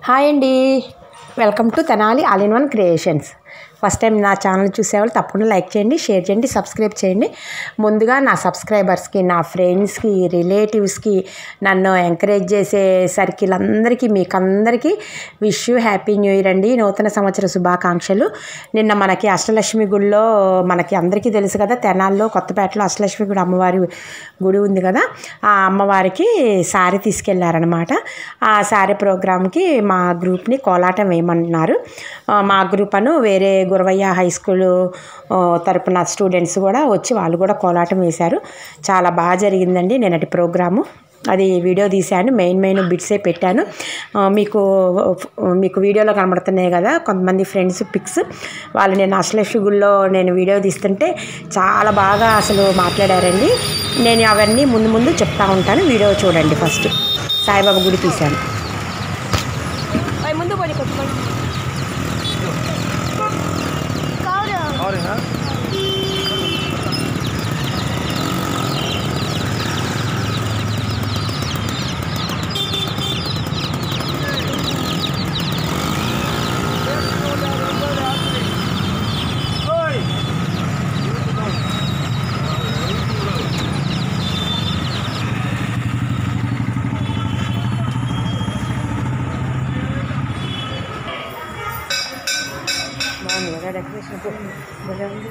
Hi అండి, welcome to Tenali all in one creations. First time నా channel చూసేవాళ్ళు తప్పకుండా లైక్ చేయండి, షేర్ చేయండి, సబ్స్క్రైబ్ చేయండి. ముందుగా నా సబ్స్క్రైబర్స్కి, నా ఫ్రెండ్స్కి, రిలేటివ్స్కి, నన్ను ఎంకరేజ్ చేసే సర్కిల్ అందరికీ, మీకు అందరికీ wish you happy new year అండి. నూతన సంవత్సర శుభాకాంక్షలు. నిన్న మనకి అష్టలక్ష్మి గుడిలో, మనకి అందరికీ తెలుసు కదా, తెనాల్లో కొత్తపేటలో అష్టలక్ష్మి గుడి అమ్మవారి గుడి ఉంది కదా, ఆ అమ్మవారికి శారీ తీసుకెళ్లారనమాట. ఆ శారీ ప్రోగ్రామ్కి మా గ్రూప్ని కోలాటం వేయమంటున్నారు. మా గ్రూప్ అను వేరే గురవయ్య హై స్కూల్ తరపున స్టూడెంట్స్ కూడా వచ్చి వాళ్ళు కూడా కోలాటం వేశారు. చాలా బాగా జరిగిందండి నిన్నటి ప్రోగ్రాము. అది వీడియో తీశాను, మెయిన్ బిట్సే పెట్టాను. మీకు వీడియోలో కనబడుతున్నాయి కదా కొంతమంది ఫ్రెండ్స్ పిక్స్. వాళ్ళు నేను అష్టలక్ష్మి గుడిలో నేను వీడియో తీస్తుంటే చాలా బాగా అసలు మాట్లాడారండి. నేను అవన్నీ ముందు చెప్తా ఉంటాను, వీడియో చూడండి. ఫస్ట్ సాయిబాబా గుడి తీశాను. ముందు పోనీ కొట్టుకోండి. డెకరేషన్ భలే ఉంది.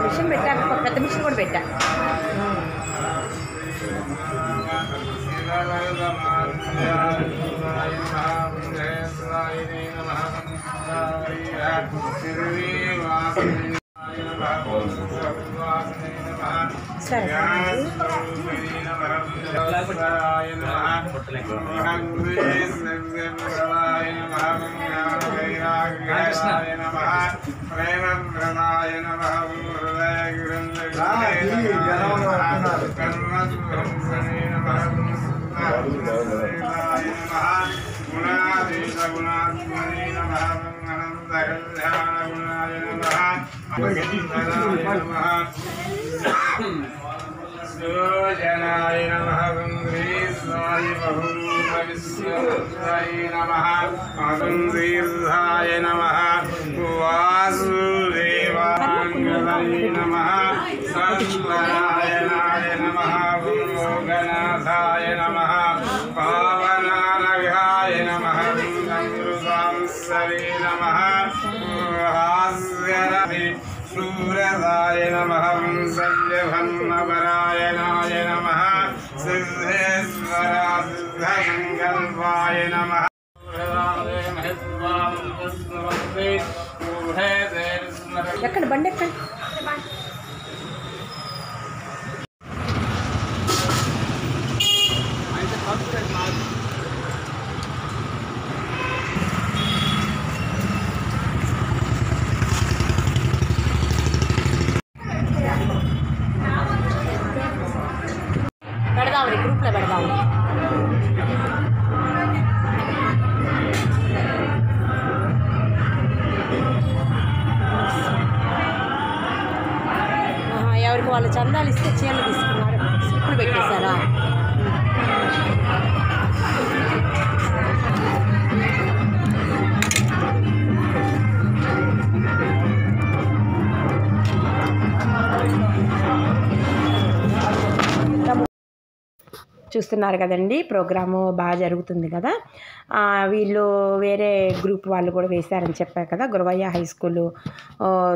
మిషన్ పెట్టాను, పెద్ద మిషన్ కూడా పెట్టా. సరే జనాయ నమః గంధీర్ఘాయ గంధీర్ఘాయ నమః వాసుదేవాయ నమః సత్యనారాయణాయ నమః భూగనాథాయ నమః పావనానఘాయ నమః అమృతాంసరే నమః హాస్యరవి శూరదాయ నమః సంజయభన్నపరాయణాయ నమః సిద్ధేశ్వర సిద్ధసంకల్పాయ నమః ఎక్కడ బండి ఎక్కడ గ్రూప్లో పెడదాం. ఎవరికి వాళ్ళు చందాలు ఇస్తే చీరలు తీసుకున్నారు, స్లిప్పులు పెట్టేశారా? చూస్తున్నారు కదండి, ప్రోగ్రాము బాగా జరుగుతుంది కదా. వీళ్ళు వేరే గ్రూప్ వాళ్ళు కూడా వేశారని చెప్పారు కదా, గురవయ్య హై స్కూలు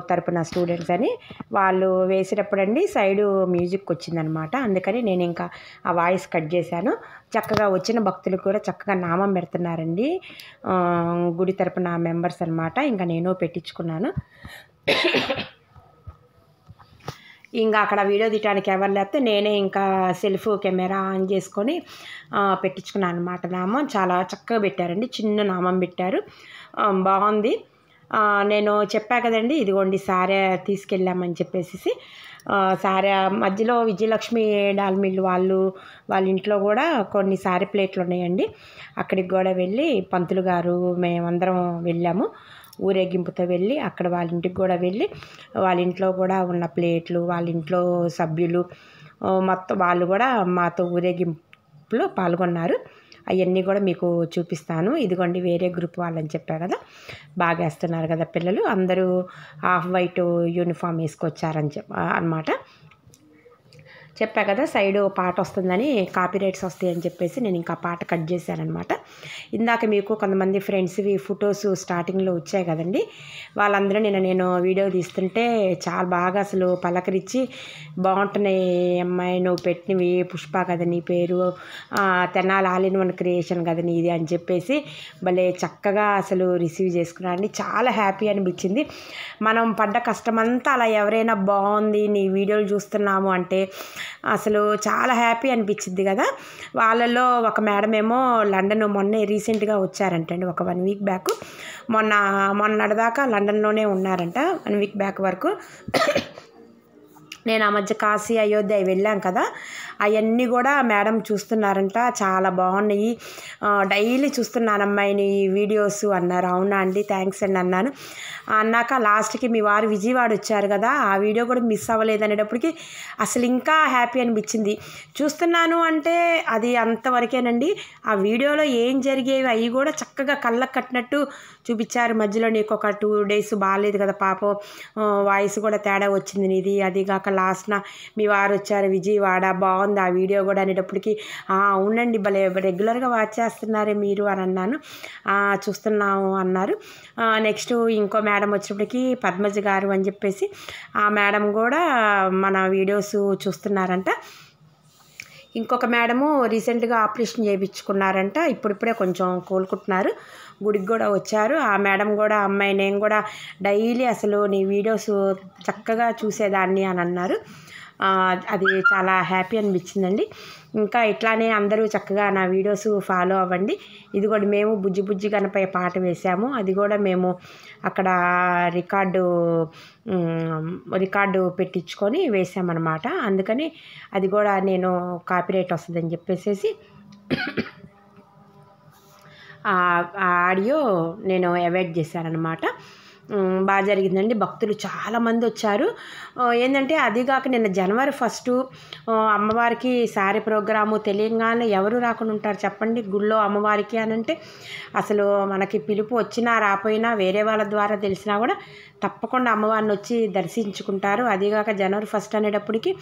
తరపున స్టూడెంట్స్ అని. వాళ్ళు వేసేటప్పుడు అండి సైడు మ్యూజిక్ వచ్చిందనమాట. అందుకని నేను ఇంకా ఆ వాయిస్ కట్ చేశాను. చక్కగా వచ్చిన భక్తులకు కూడా చక్కగా నామం పెడుతున్నారండి, గుడి తరపున మెంబర్స్ అనమాట. ఇంకా నేను పెట్టించుకున్నాను. ఇంకా అక్కడ వీడియో తీయడానికి ఎవరు లేకపోతే నేనే ఇంకా సెల్ఫ్ కెమెరా ఆన్ చేసుకొని పెట్టించుకున్నాను అనమాట. నామం చాలా చక్కగా పెట్టారండి, చిన్న నామం పెట్టారు, బాగుంది. నేను చెప్పా కదండి, ఇదిగోండి సారే తీసుకెళ్ళామని చెప్పేసి. సారే మధ్యలో విజయలక్ష్మి డాల్మిల్ వాళ్ళ ఇంట్లో కూడా కొన్ని సారీ ప్లేట్లు ఉన్నాయండి. అక్కడికి కూడా వెళ్ళి పంతులు గారు మేమందరం వెళ్ళాము. ఊరేగింపుతో వెళ్ళి అక్కడ వాళ్ళ ఇంటికి కూడా వెళ్ళి వాళ్ళ ఇంట్లో కూడా ఉన్న ప్లేట్లు, వాళ్ళ ఇంట్లో సభ్యులు మొత్తం వాళ్ళు కూడా మాతో ఊరేగింపులో పాల్గొన్నారు. అవన్నీ కూడా మీకు చూపిస్తాను. ఇదిగోండి వేరే గ్రూప్ వాళ్ళని చెప్పా కదా, బాగా వేస్తున్నారు కదా పిల్లలు. అందరూ హాఫ్ వైట్ యూనిఫామ్ వేసుకొచ్చారని అన్నమాట. చెప్పా కదా సైడు పాట వస్తుందని, కాపీరైట్స్ వస్తాయని చెప్పేసి నేను ఇంకా పాట కట్ చేశానమాట. ఇందాక మీకు కొంతమంది ఫ్రెండ్స్వి ఫొటోస్ స్టార్టింగ్లో వచ్చాయి కదండి, వాళ్ళందరూ నేను వీడియో తీస్తుంటే చాలా బాగా అసలు పలకరించి, బాగుంటున్నాయి అమ్మాయి నువ్వు పెట్టినవి, పుష్ప కదా నీ పేరు, Tenali all in one creation కదా నీది అని చెప్పేసి భలే చక్కగా అసలు రిసీవ్ చేసుకున్నారండి. చాలా హ్యాపీ అనిపించింది. మనం పడ్డ కష్టమంతా అలా ఎవరైనా బాగుంది నీ వీడియోలు చూస్తున్నాము అంటే అసలు చాలా హ్యాపీ అనిపించింది కదా. వాళ్ళల్లో ఒక మేడం ఏమో లండన్ మొన్నే రీసెంట్గా వచ్చారంటండి, ఒక 1 వీక్ బ్యాక్. మొన్నటిదాకా లండన్లోనే ఉన్నారంట, 1 వీక్ బ్యాక్ వరకు. నేను ఆ మధ్య కాశీ అయోధ్య వెళ్ళాం కదా, అవన్నీ కూడా మేడం చూస్తున్నారంట, చాలా బాగున్నాయి, డైలీ చూస్తున్నాను అమ్మాయిని వీడియోస్ అన్నారు. అవునా అండి, థ్యాంక్స్ అండి అన్నాను. అన్నాక లాస్ట్కి మీ వారు విజయవాడ వచ్చారు కదా, ఆ వీడియో కూడా మిస్ అవ్వలేదు అనేటప్పటికి అసలు ఇంకా హ్యాపీ అనిపించింది. చూస్తున్నాను అంటే అది అంతవరకేనండి, ఆ వీడియోలో ఏం జరిగేవి అవి కూడా చక్కగా కళ్ళకు కట్టినట్టు చూపించారు. మధ్యలో నీకు ఒక 2 days బాగాలేదు కదా పాపం, వాయిస్ కూడా తేడా వచ్చింది నీది, అది కాక లాస్ట్న మీ వారు వచ్చారు విజయవాడ, బాగుంది ఆ వీడియో కూడా అనేటప్పటికి అవునండి భలే రెగ్యులర్గా వాచ్ చేస్తున్నారే మీరు అని అన్నాను. చూస్తున్నాము అన్నారు. నెక్స్ట్ ఇంకో మేడం వచ్చినప్పటికి పద్మజ గారు అని చెప్పేసి ఆ మేడం కూడా మన వీడియోస్ చూస్తున్నారంట. ఇంకొక మేడము రీసెంట్గా ఆపరేషన్ చేయించుకున్నారంట, ఇప్పుడిప్పుడే కొంచెం కోలుకుంటున్నారు, గుడికి కూడా వచ్చారు. ఆ మేడం కూడా అమ్మాయి నేను కూడా డైలీ అసలు నీ వీడియోస్ చక్కగా చూసేదాన్ని అని అన్నారు. అది చాలా హ్యాపీ అనిపించిందండి. ఇంకా ఇట్లానే అందరూ చక్కగా నా వీడియోస్ ఫాలో అవ్వండి. ఇది కూడా మేము బుజ్జి బుజ్జి గణపయ్య పాట వేసాము, అది కూడా మేము అక్కడ రికార్డు పెట్టించుకొని వేసామన్నమాట. అందుకని అది కూడా నేను కాపీరైట్ వస్తుందని చెప్పేసి ఆ ఆడియో నేను అవాయిడ్ చేశానన్నమాట. బాగా జరిగిందండి, భక్తులు చాలామంది వచ్చారు. ఏంటంటే అదిగాక నిన్న January 1 అమ్మవారికి శారీ ప్రోగ్రాము తెలియగానే ఎవరు రాకుండా ఉంటారు చెప్పండి గుళ్ళో అమ్మవారికి అని అంటే. అసలు మనకి పిలుపు వచ్చినా రాపోయినా వేరే వాళ్ళ ద్వారా తెలిసినా కూడా తప్పకుండా అమ్మవారిని వచ్చి దర్శించుకుంటారు. అదిగాక January 1 అనేటప్పటికి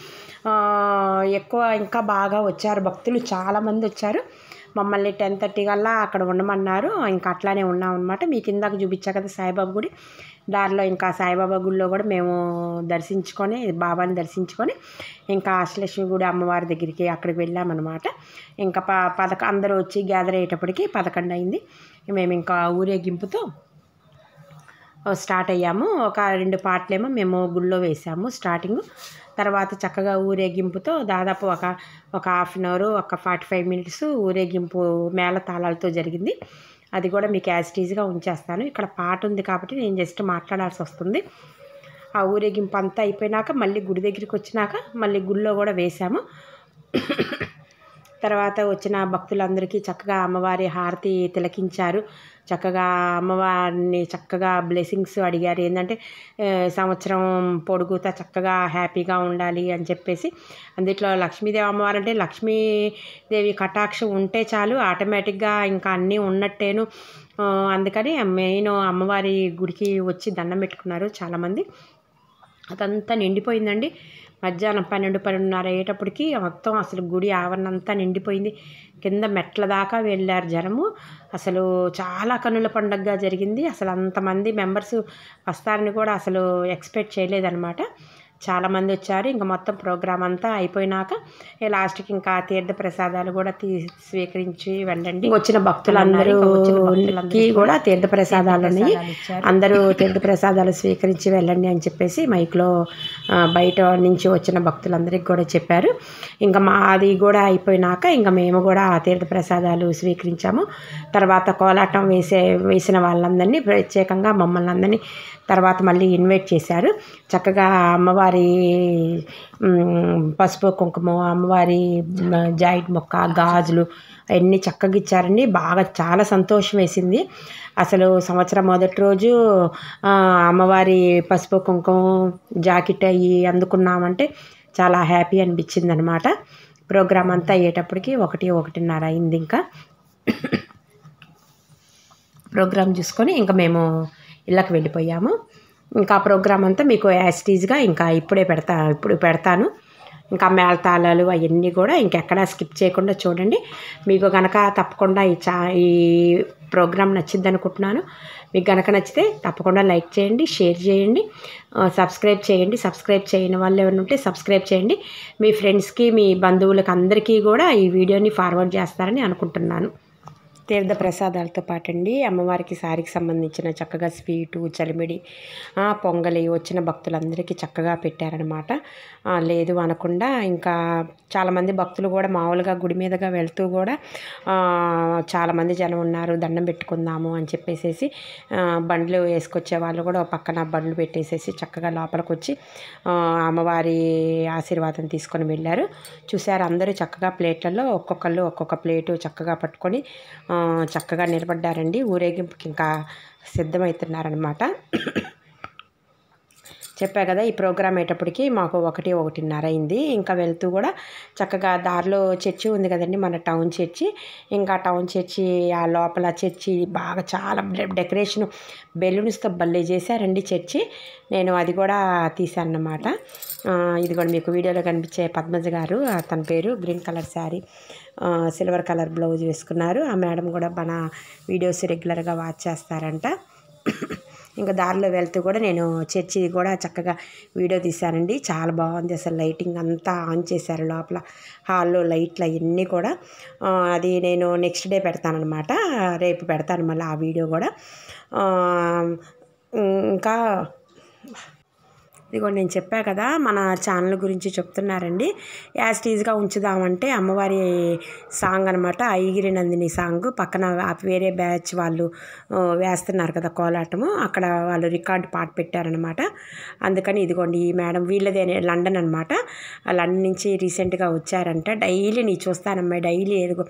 ఎక్కువ ఇంకా బాగా వచ్చారు, భక్తులు చాలామంది వచ్చారు. మమ్మల్ని 10:30 కల్లా అక్కడ ఉండమన్నారు, ఇంకా అట్లానే ఉన్నాం అనమాట. మీకు ఇందాక చూపించా కదా సాయిబాబా గుడి, దారిలో ఇంకా సాయిబాబా గుడిలో కూడా మేము దర్శించుకొని బాబాని దర్శించుకొని ఇంకా అష్టలక్ష్మి గుడి అమ్మవారి దగ్గరికి అక్కడికి వెళ్ళామన్నమాట. ఇంకా అందరూ వచ్చి గ్యాదర్ అయ్యేటప్పటికి 11 అయింది. మేము ఇంకా ఊరేగింపుతో స్టార్ట్ అయ్యాము. ఒక 2 పాటలేమో మేము గుళ్ళో వేసాము స్టార్టింగ్, తర్వాత చక్కగా ఊరేగింపుతో దాదాపు ఒక హాఫ్ అన్ అవర్, ఒక 45 minutes ఊరేగింపు మేళ తాళాలతో జరిగింది. అది కూడా మీకు యాజ్ టీజ్గా ఉంచేస్తాను. ఇక్కడ పాట ఉంది కాబట్టి నేను జస్ట్ మాట్లాడాల్సి వస్తుంది. ఆ ఊరేగింపు అంతా అయిపోయినాక మళ్ళీ గుడి దగ్గరికి వచ్చినాక మళ్ళీ గుళ్ళో కూడా వేసాము. తర్వాత వచ్చిన భక్తులందరికీ చక్కగా అమ్మవారి హారతి తిలకించారు. చక్కగా అమ్మవారిని చక్కగా బ్లెస్సింగ్స్ అడిగారు. ఏంటంటే సంవత్సరం పొడుగుతా చక్కగా హ్యాపీగా ఉండాలి అని చెప్పేసి. అందుట్లో లక్ష్మీదేవి అమ్మవారు అంటే లక్ష్మీదేవి కటాక్షం ఉంటే చాలు, ఆటోమేటిక్గా ఇంకా అన్నీ ఉన్నట్టేను. అందుకని మెయిన్ అమ్మవారి గుడికి వచ్చి దండం పెట్టుకున్నారు చాలామంది. అదంతా నిండిపోయిందండి. మధ్యాహ్నం 12:30 అయ్యేటప్పటికి మొత్తం అసలు గుడి ఆవరణ అంతా నిండిపోయింది. కింద మెట్ల దాకా వెళ్ళారు జనము. అసలు చాలా కన్నుల పండుగగా జరిగింది. అసలు అంతమంది మెంబర్స్ వస్తారని కూడా అసలు ఎక్స్పెక్ట్ చేయలేదన్నమాట. చాలామంది వచ్చారు. ఇంకా మొత్తం ప్రోగ్రామ్ అంతా అయిపోయినాక లాస్ట్కి ఇంకా తీర్థ ప్రసాదాలు కూడా స్వీకరించి వెళ్ళండి. వచ్చిన భక్తులందరికీ కూడా తీర్థ ప్రసాదాలు ఉన్నాయి, అందరూ తీర్థ ప్రసాదాలు స్వీకరించి వెళ్ళండి అని చెప్పేసి మైక్లో బయట నుంచి వచ్చిన భక్తులందరికీ కూడా చెప్పారు. ఇంకా మాది కూడా అయిపోయినాక ఇంకా మేము కూడా ఆ తీర్థ ప్రసాదాలు స్వీకరించాము. తర్వాత కోలాటం వేసిన వాళ్ళందరినీ ప్రత్యేకంగా మమ్మల్ని అందరినీ తర్వాత మళ్ళీ ఇన్వైట్ చేశారు. చక్కగా అమ్మవారి పసుపు కుంకుమ, అమ్మవారి జాయిట్ మొక్క, గాజులు అవన్నీ చక్కగా ఇచ్చారండి. బాగా చాలా సంతోషం వేసింది. అసలు సంవత్సరం మొదటి రోజు అమ్మవారి పసుపు కుంకుమ జాకెట్ అవి అందుకున్నామంటే చాలా హ్యాపీ అనిపించింది అనమాట. ప్రోగ్రామ్ అంతా అయ్యేటప్పటికి 1:30 అయింది. ఇంకా ప్రోగ్రామ్ చూసుకొని ఇంకా మేము ఇళ్ళకి వెళ్ళిపోయాము. ఇంకా ప్రోగ్రామ్ అంతా మీకు యాస్టీజ్గా ఇంకా ఇప్పుడు పెడతాను. ఇంకా మేళతాళాలు అవన్నీ కూడా ఇంకెక్కడా స్కిప్ చేయకుండా చూడండి. మీకు కనుక తప్పకుండా ఈ ప్రోగ్రామ్ నచ్చింది అనుకుంటున్నాను. మీకు కనుక నచ్చితే తప్పకుండా లైక్ చేయండి, షేర్ చేయండి, సబ్స్క్రైబ్ చేయండి. సబ్స్క్రైబ్ చేయని వాళ్ళు ఎవరైనా ఉంటే సబ్స్క్రైబ్ చేయండి. మీ ఫ్రెండ్స్కి, మీ బంధువులకు అందరికీ కూడా ఈ వీడియోని ఫార్వర్డ్ చేస్తారని అనుకుంటున్నాను. తీర్థ ప్రసాదాలతో పాటండి అమ్మవారికి సారికి సంబంధించిన చక్కగా స్వీటు, చలిమిడి, పొంగలి వచ్చిన భక్తులందరికీ చక్కగా పెట్టారనమాట. లేదు అనకుండా ఇంకా చాలామంది భక్తులు కూడా మామూలుగా గుడి మీదుగా వెళ్తూ కూడా చాలామంది జనం ఉన్నారు, దండం పెట్టుకుందాము అని చెప్పేసి బండ్లు వేసుకొచ్చే వాళ్ళు కూడా పక్కన బండ్లు పెట్టేసేసి చక్కగా లోపలికి వచ్చి అమ్మవారి ఆశీర్వాదం తీసుకొని వెళ్ళారు. చూశారు అందరూ చక్కగా ప్లేట్లలో ఒక్కొక్కళ్ళు ఒక్కొక్క ప్లేటు చక్కగా పట్టుకొని చక్కగా నిలబడ్డారండి. ఊరేగింపుకి ఇంకా సిద్ధమవుతున్నారనమాట. చెప్పా కదా ఈ ప్రోగ్రామ్ అయ్యేటప్పటికి మాకు 1:30 అయింది. ఇంకా వెళ్తూ కూడా చక్కగా దారిలో చర్చి ఉంది కదండి, మన టౌన్ చర్చి. ఇంకా టౌన్ చర్చి ఆ లోపల చర్చి బాగా చాలా డెకరేషన్ బెలూన్స్తో భలే చేశారండి చర్చి. నేను అది కూడా తీశాను అన్నమాట. ఇది కూడా మీకు వీడియోలో కనిపించే పద్మజ గారు, తన పేరు, green colour sari, silver colour blouse వేసుకున్నారు. ఆ మేడం కూడా మన వీడియోస్ రెగ్యులర్గా వాచ్ చేస్తారంట. ఇంకా దారిలో వెళ్తూ కూడా నేను చర్చి కూడా చక్కగా వీడియో తీశానండి. చాలా బాగుంది. అసలు లైటింగ్ అంతా ఆన్ చేశారు లోపల హాల్లో లైట్లు అవన్నీ కూడా. అది నేను నెక్స్ట్ డే పెడతానమాట, రేపు పెడతాను మళ్ళీ ఆ వీడియో కూడా. ఇంకా ఇదిగో నేను చెప్పా కదా మన ఛానల్ గురించి చెప్తున్నారండి. యాస్టీజ్గా ఉంచుదామంటే అమ్మవారి సాంగ్ అనమాట, ఐగిరి నందిని సాంగ్ పక్కన వేరే బ్యాచ్ వాళ్ళు వేస్తున్నారు కదా కోలాటము, అక్కడ వాళ్ళు రికార్డు పాట పెట్టారనమాట. అందుకని ఇదిగోండి ఈ మేడం వీళ్ళదే లండన్ అనమాట. లండన్ నుంచి రీసెంట్గా వచ్చారంట. డైలీ నీ చూస్తానమ్మా, డైలీ ఏదో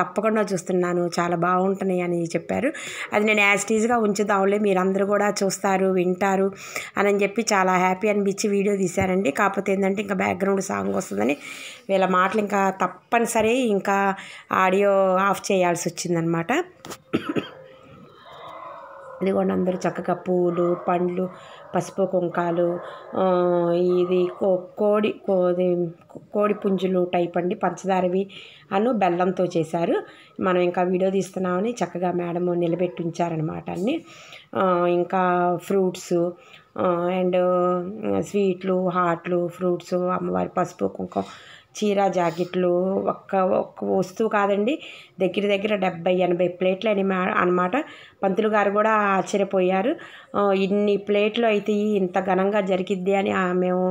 తప్పకుండా చూస్తున్నాను, చాలా బాగుంటున్నాయి అని చెప్పారు. అది నేను యాస్టీజ్గా ఉంచుదాంలే, మీరందరూ కూడా చూస్తారు, వింటారు అని చెప్పి చాలా హ్యాపీ అనిపించి వీడియో తీశారండి. కాకపోతే ఏంటంటే ఇంకా బ్యాక్గ్రౌండ్ సాంగ్ వస్తుందని వీళ్ళ మాటలు ఇంకా తప్పనిసరి ఇంకా ఆడియో ఆఫ్ చేయాల్సి వచ్చిందనమాట. ఇదిగోండి అందరూ చక్కగా పూలు, పండ్లు, పసుపు కుంకాలు, ఇది కోడి పుంజులు టైప్ అండి, పంచదారవి బెల్లంతో చేశారు. మనం ఇంకా వీడియో తీస్తున్నామని చక్కగా మేడం నిలబెట్టి ఉంచారనమాట అన్నీ. ఇంకా ఫ్రూట్స్ అండ్ స్వీట్లు, హాట్లు, ఫ్రూట్స్, అమ్మవారి పసుపు కుంకుమ, చీర, జాకెట్లు, ఒక్క వస్తువు కాదండి, దగ్గర 70-80 ప్లేట్లు అనమాట. పంతులు గారు కూడా ఆశ్చర్యపోయారు. ఇన్ని ప్లేట్లు అయితే ఇంత ఘనంగా జరిగిద్ది అని మేము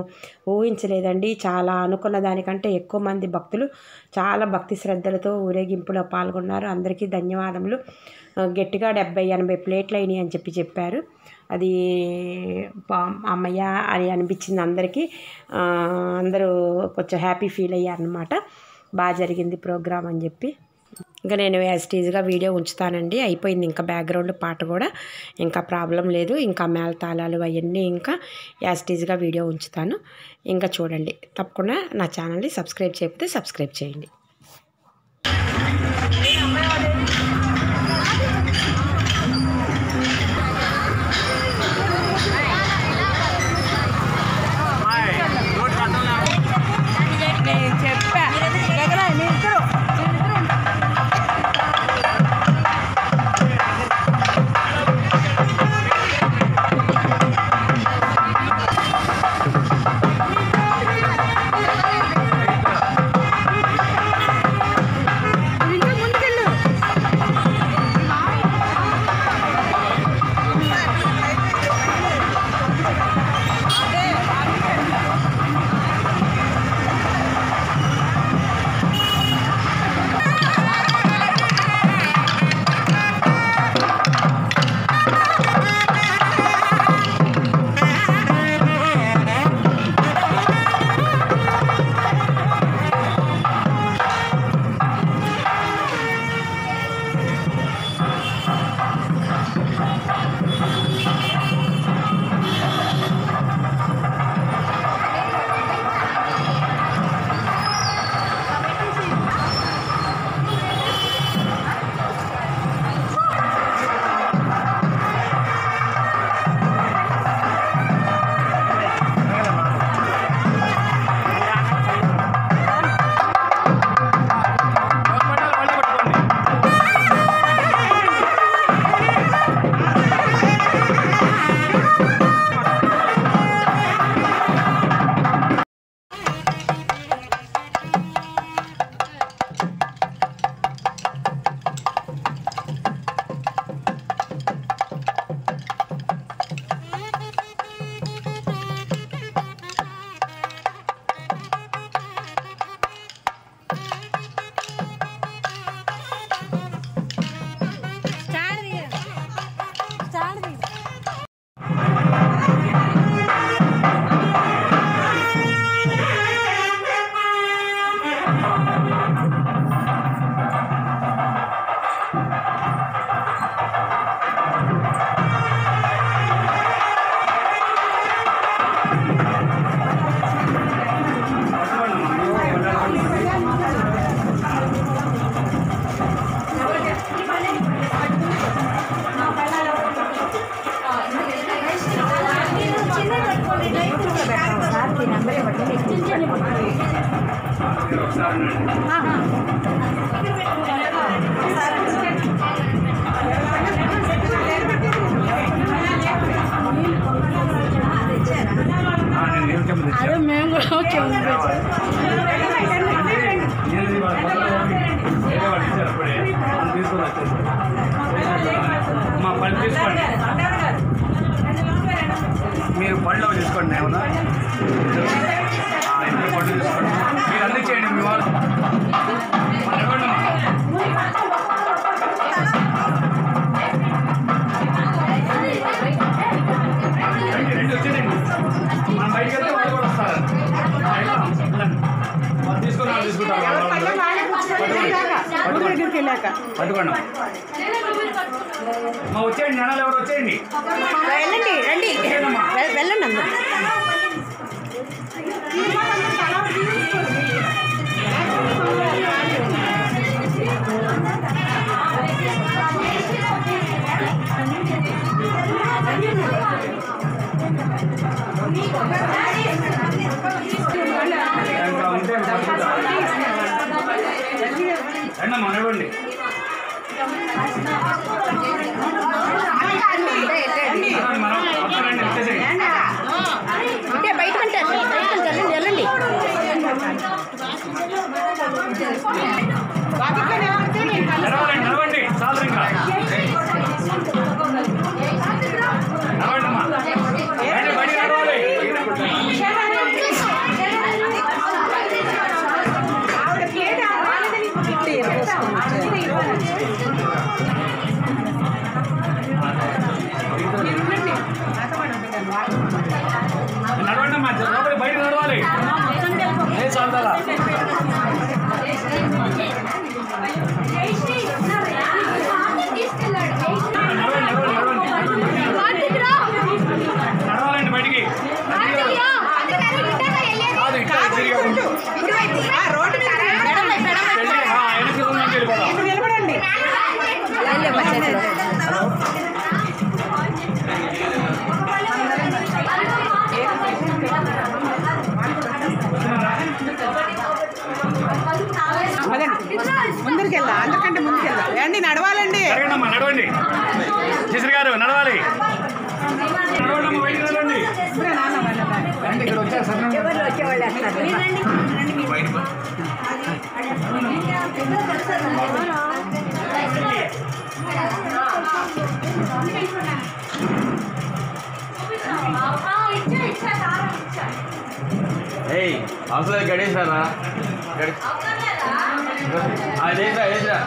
ఊహించలేదండి. చాలా అనుకున్న దానికంటే ఎక్కువ మంది భక్తులు చాలా భక్తి శ్రద్ధలతో ఊరేగింపులో పాల్గొన్నారు. అందరికీ ధన్యవాదములు. గట్టిగా 70-80 ప్లేట్లు అయినాయి అని చెప్పారు. అది అమ్మయ్య అని అనిపించింది అందరికీ. అందరూ కొంచెం హ్యాపీ ఫీల్ అయ్యారనమాట. బాగా జరిగింది ప్రోగ్రామ్ అని చెప్పి. ఇంకా నేను యాస్టీజ్గా వీడియో ఉంచుతానండి. అయిపోయింది ఇంకా బ్యాక్గ్రౌండ్ పాట కూడా, ఇంకా ప్రాబ్లం లేదు. ఇంకా మేళతాళాలు అవన్నీ ఇంకా యాస్టీజ్గా వీడియో ఉంచుతాను. ఇంకా చూడండి. తప్పకుండా నా ఛానల్ని సబ్స్క్రైబ్ చేయకపోతే సబ్స్క్రైబ్ చేయండి. అదే మేము కూడా వచ్చాము. మా పళ్ళు తీసుకోండి, మీరు పళ్ళు తీసుకోండి. ఏమన్నా ఇద్దరు పళ్ళు తీసుకోండి, మీరు అన్నీ చేయండి. మీ వాళ్ళు రెండు వచ్చేయండి. మనం బయటకు వెళ్తే వాళ్ళు కూడా వస్తారు. తీసుకుని వాళ్ళు తీసుకుంటారు. పట్టుకోండి. మా వచ్చేయండి, జనాలు ఎవరు వచ్చేయండి. వెళ్ళండి, రండి, వెళ్ళండి అందరూ. రండి మనవండి. అంటే బయటకంటే వెళ్ళండి. నడవండి, చాలు ఇంకా నడవండమ్మా. బయట నడవాలి. నడవండమ్మా, లోపలికి బయట నడవాలి. చాలు నిలబడండి ముందుకెళ్ళా అందరికంటే ముందుకెళ్ళా అండి నడవాలండి నడవండి కిషోర్ గారు నడవాలి అవసరం గడేసారా వేసరా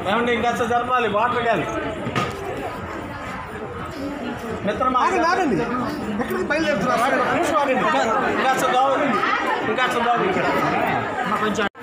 ఏమండి ఇంకా జరపాలి వాటర్ కానీ మిత్రమా ఎక్కడికి బయలుదేరుతున్నారు ఇంకా ఇంకా ఇక్కడ కొంచెం